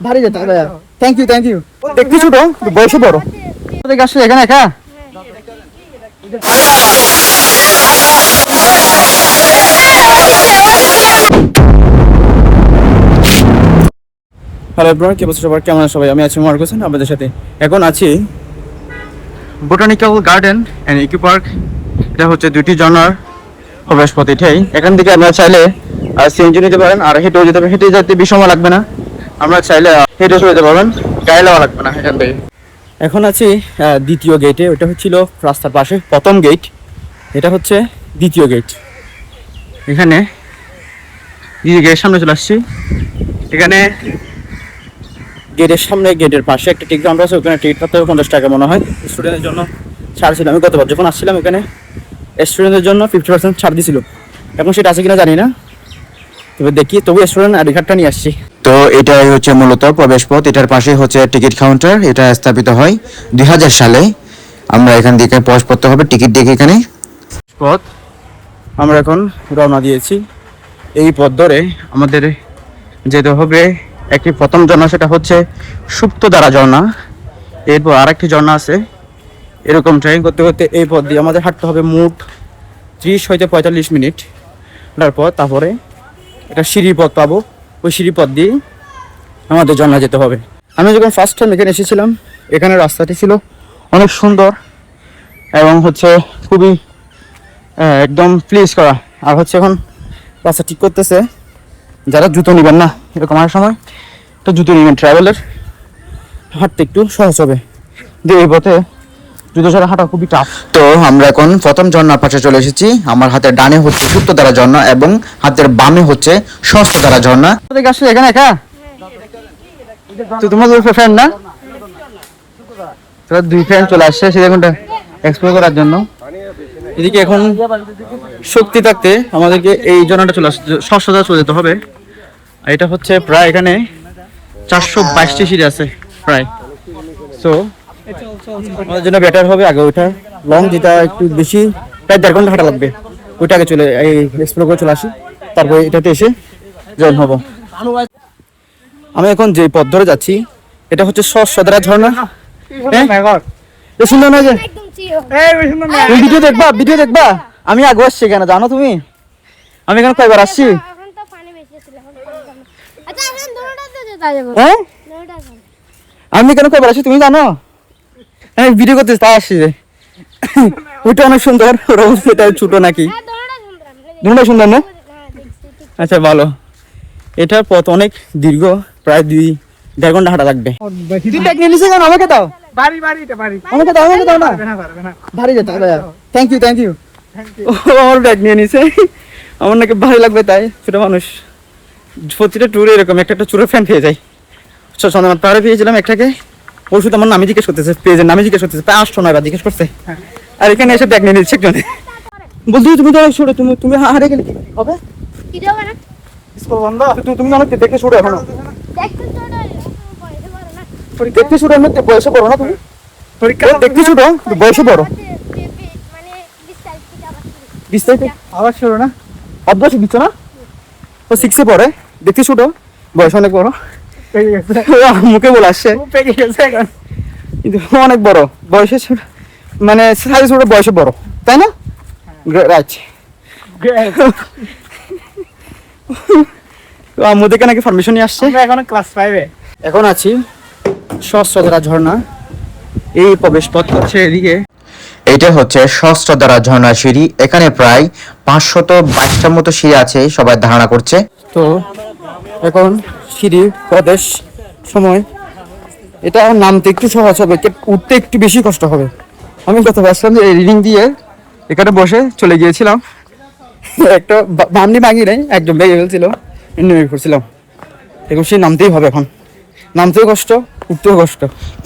ভারী যেতে হবে। থ্যাংক ইউ দেখতে ছোট বয়সে বড় দেখে আসলে এখানে একা হ্যালো এভরিওয়ান, কি অবস্থা সবার, কেমন আছেন সবাই? আমি আছি মার্ক হোসেন আপনাদের সাথে। এখন আছি botanical garden and eco park. এটা হচ্ছে দুটি ঝর্ণার প্রবেশ পথ। এটাই এখান থেকে আপনারা চাইলে সিএনজি নিতে পারেন, আর হেঁটেও যেতে পারেন। হেঁটে যেতে বেশি সময় লাগবে না, আমরা চাইলে হেঁটে চলে যেতে পারবেন, গাড়ি নেওয়া লাগবে না এখান থেকে। এখন আছি দ্বিতীয় গেটে। ওইটা হচ্ছিল রাস্তার পাশে প্রথম গেট, এটা হচ্ছে দ্বিতীয় গেট। এখানে দ্বিতীয় গেটের সামনে চলে আসছি। এখানে গেটের সামনে গেটের পাশে একটা টিকিট কাউন্টার আছে, ওখানে টিকিট কাটতে হবে 50 টাকা মনে হয়। স্টুডেন্টের জন্য ছাড় ছিল। আমি গতবার যখন আসছিলাম এখানে স্টুডেন্টের জন্য 50% ছাড় দিছিল। এখন সেটা আছে কিনা জানি না, তবে দেখি। তবু স্টুডেন্ট আইডি কার্ডটা নিয়ে আসছি। তো এটাই হচ্ছে মূলত প্রবেশ পথ। এটার পাশে হচ্ছে টিকিট কাউন্টার। এটা স্থাপিত হয় 2000 সালে। আমরা এখান থেকে প্রবেশ করতে হবে টিকিট দেখে। এখানে পথ আমরা এখন রওনা দিয়েছি। এই পথ ধরে আমাদের যেতে হবে একটি প্রথম ঝর্ণা, সেটা হচ্ছে সুপ্তধারা ঝর্ণা। এরপর আরেকটি ঝর্ণা আছে। এরকম ট্রেকিং করতে করতে এই পথ দিয়ে আমাদের হাঁটতে হবে মোট 30 হইতে 45 মিনিট। তারপরে একটা সিঁড়ি পথ পাবো, ওই সিঁড়ি পথ দিয়ে আমাদের ঝর্ণা যেতে হবে। আমি যখন ফার্স্ট টাইম এখানে এসেছিলাম, এখানে রাস্তাটি ছিল অনেক সুন্দর এবং হচ্ছে খুবই একদম প্লিজ করা। আর হচ্ছে এখন রাস্তা ঠিক করতেছে। যারা জুতো নেবেন না এরকম আর সময় তো জুতো নেবেন, ট্রাভেলের হাঁটতে একটু সহজ হবে। যে এই পথে জুতো ছাড়া হাঁটা খুবই টাফ। তো আমরা এখন প্রথম ঝর্ণার পাশে চলে এসেছি। আমার হাতের ডানে হচ্ছে সুপ্তধারা ঝর্ণা এবং হাতের বামে হচ্ছে সহস্রধারা ঝর্ণা। দেখে আসলে এখানে একা তো তোমাদের ফ্রেন্ড না, তোরা দুই ফ্রেন্ড চলে আসছে সেটা কোনটা এক্সপ্লোর করার জন্য। এদিকে এখন শক্তি থাকতে আমাদেরকে এই ঝর্ণাটা চলে আসছে, সহস্রধারা চলে যেতে হবে। আর এটা হচ্ছে প্রায় এখানে 422টি সিঁড়ি আছে প্রায়। সো আমাদের জন্য বেটার হবে আগে ওইটা লং, যেটা একটু বেশি প্রায় 1.5 ঘন্টা হাঁটা লাগবে, ওইটা আগে চলে এই এক্সপ্লোর করে চলে আসি, তারপরে এটাতে এসে জয়েন হব। আমি এখন যে পথ ধরে যাচ্ছি এটা হচ্ছে সহস্রধারা ঝর্ণা। সুন্দর না যে ভিডিও দেখবা আমি আগে আসছি কেন জানো তুমি? আমি এখানে কয়বার আসছি? আমি কেন কয়বার আসছি তুমি জানো? আমি ভিডিও করতে তাই আসছি। ওইটা অনেক সুন্দর, এটা ছোট নাকি? দুটোটা সুন্দর না? আচ্ছা ভালো। এটার পথ অনেক দীর্ঘ, প্রায় 2.5 ঘন্টা হাঁটা লাগবে। আমাকে দাও, আমাকে দাও না, ভারী যেতে হবে। থ্যাংক ইউ আমার ব্যাগ নিয়ে নিছে। আমার নাকি ভারী লাগবে, তাই ছোট মানুষ প্রতিটা ট্যুরে এরকম একটা চুরের ফ্যান পেয়ে যায়। সন্ধ্যা পাহাড়ে পেয়েছিলাম একটাকে, ওষুধ আমার নামে জিজ্ঞেস করতেছে, পেজের নামে জিজ্ঞেস করতেছে, প্রায় 800 জিজ্ঞেস করছে। আর এখানে এসে ব্যাগ নিয়ে নিচ্ছে একজনে। বলছি তুমি তো ছোট, তুমি হারে গেলে কি হবে? তুমি অনেক দেখতে ছোট এখনো, দেখতে ছোট, বয়সে বড় না তুমি? দেখতে ছোট বয়সে বড়, আবার ছোট না, অভ্যাস দিচ্ছ না? ও 6-এ পড়ে, দেখতে ছোট বয়স অনেক বড়। মুখে বলে আসছে কিন্তু অনেক বড় বয়সে ছোট, মানে সাইজ ছোট বয়সে বড়, তাই না? রাইট। আমাদের নাকি পারমিশন নিয়ে আসছে। এখন ক্লাস 5-এ এখন আছি সহস্রধারা ঝর্ণা। এই প্রবেশ পথ হচ্ছে এদিকে। এটা হচ্ছে সহস্রধারা ঝর্ণা সিঁড়ি। এখানে প্রায় 522টার মতো সিঁড়ি আছে সবাই ধারণা করছে। তো এখন সিঁড়ি প্রবেশ সময়, এটা নামতে একটু সহজ হবে, উঠতে একটু বেশি কষ্ট হবে। আমি কথা বলছিলাম যে রিডিং দিয়ে এখানে বসে চলে গিয়েছিলাম, একটা বামনি ভাঙি নেই, একদম বেগে ফেলছিল, নেমে পড়ছিলাম। এখন সে নামতেই হবে, এখন নামতেও কষ্ট, উঠতেও কষ্ট।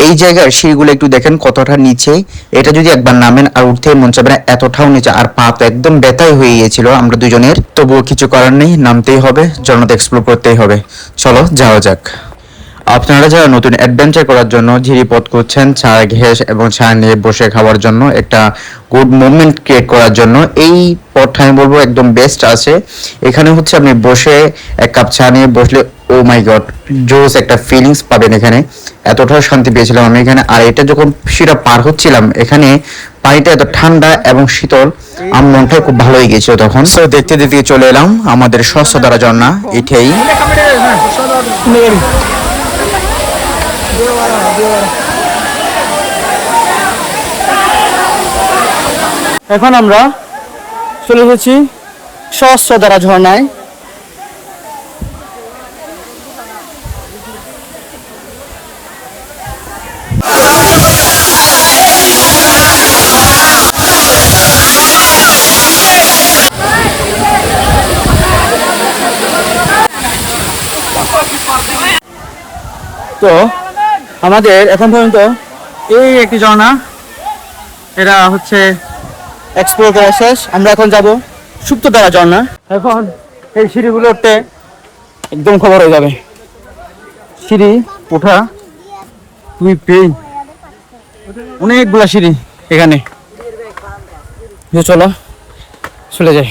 এই জায়গার সিঁড়িগুলো একটু দেখেন কতটা নিচে। এটা যদি একবার নামেন আর উঠতে মন চাবে না, এতটাও নিচে। আর পা তো একদম ব্যথাই হয়ে গিয়েছিল আমরা দুজনের। তবুও কিছু করার নেই, নামতেই হবে, ঝর্ণাতে এক্সপ্লোর করতেই হবে। চলো যাওয়া যাক। আপনারা যারা নতুন অ্যাডভেঞ্চার করার জন্য ঝিরিপথ করছেন, চা ঘেঁষ এবং চা নিয়ে বসে খাওয়ার জন্য, একটা গুড মোমেন্ট ক্রিয়েট করার জন্য এই পথটা আমি বলবো একদম বেস্ট আছে। এখানে হচ্ছে আপনি বসে এক কাপ চা নিয়ে বসলে ও মাই গড জোস একটা ফিলিংস পাবেন এখানে। এতটা শান্তি পেয়েছিলাম আমি এখানে। আর এটা যখন সেটা পার হচ্ছিলাম এখানে পানিটা এত ঠান্ডা এবং শীতল, আমার মনটা খুব ভালো হয়ে গেছিল তখন। সো দেখতে দেখতে চলে এলাম আমাদের স্বচ্ছধারা ঝর্ণা এটাই। এখন আমরা চলে এসেছি স্বচ্ছধারা ঝর্ণায়। তো আমাদের এখন পর্যন্ত এই একটি ঝর্ণা, এটা হচ্ছে এক্সপ্লোর করা শেষ। আমরা এখন যাব সুপ্তধারা ঝর্ণা। এখন এই সিঁড়িগুলো উঠতে একদম খবর হয়ে যাবে, সিঁড়ি ওঠা তুমি পেন, অনেকগুলা সিঁড়ি এখানে। চলো চলে যাই।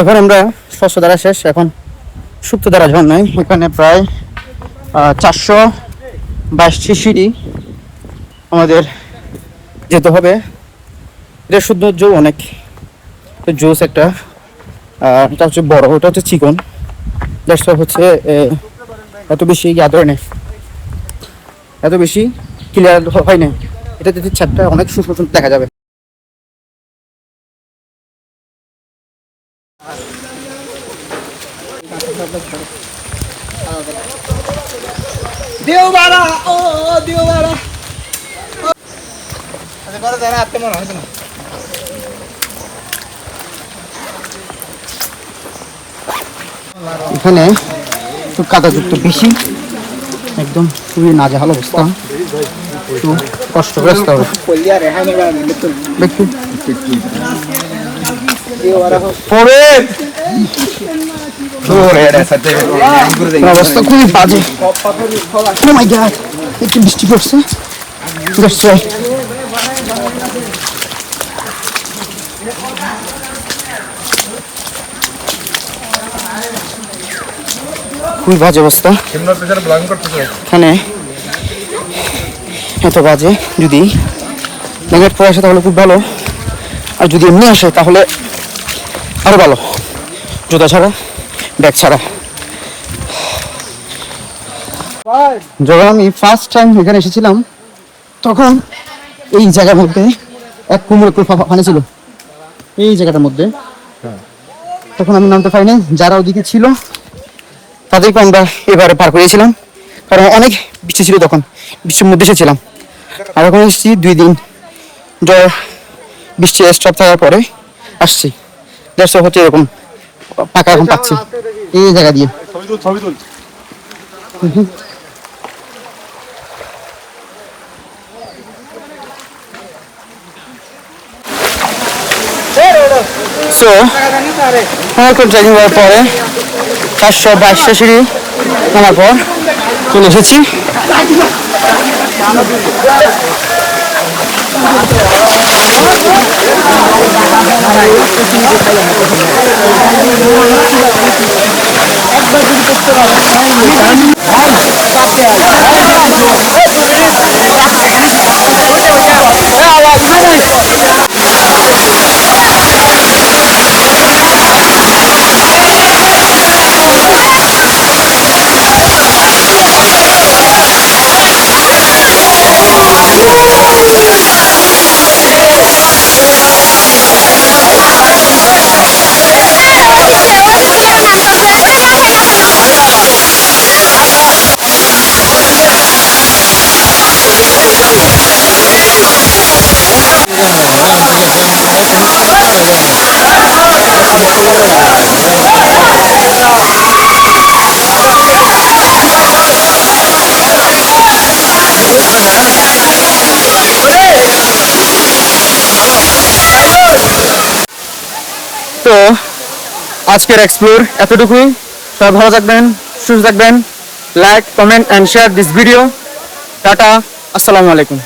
এখন আমরা স্বচ্ছধারা শেষ, এখন সুপ্তধারা ঝর্ণায়। এখানে প্রায় 422টি সিঁড়ি আমাদের যেতে হবে। এটা সৌন্দর্য অনেক জোস একটা। এটা হচ্ছে বড়, ওটা হচ্ছে চিকন, হচ্ছে এত বেশি ধরে নেই, এত বেশি ক্লিয়ার হয় না। এটা যদি ছাদটা অনেক সুন্দর দেখা যাবে। দেওবাড়া ও দেওবাড়া এখানে একটু কাদাযুক্ত বেশি, একদম খুবই নাজেহাল অবস্থা, একটু কষ্ট করে আসতে হবে। অবস্থা খুবই বাজে। Oh my God, একটু বৃষ্টি পড়ছে। খুবই বাজে অবস্থা এখানে, এত বাজে। যদি ব্ল্যাঙ্কেট পরে আসে তাহলে খুব ভালো, আর যদি এমনি আসে তাহলে আরো ভালো, জুতা ছাড়া ব্যাগ ছাড়া। যখন আমি ফার্স্ট টাইম এখানে এসেছিলাম তখন এই জায়গার মধ্যে এক কুমড়ো পানি ছিল, এই জায়গাটার মধ্যে। তখন আমি নামতে পারিনি, যারা ওদিকে ছিল তাদেরকে আমরা এবারে পার করিয়েছিলাম, কারণ অনেক বৃষ্টি ছিল তখন, বৃষ্টির মধ্যে এসেছিলাম। আর এখন এসেছি 2 দিন জ্বর বৃষ্টি স্টপ থাকার পরে আসছি। হচ্ছে এরকম পাকা এখন পাচ্ছি এই জায়গা দিয়ে। সো অনেকক্ষণ ট্রেকিং করার পরে 422টা সিঁড়ি নামার পর চলে এসেছি তো আজকের এক্সপ্লোর এতটুকুই। সবাই ভালো থাকবেন, সুস্থ থাকবেন। Like, comment and share this video. Tata, আসসালামু আলাইকুম।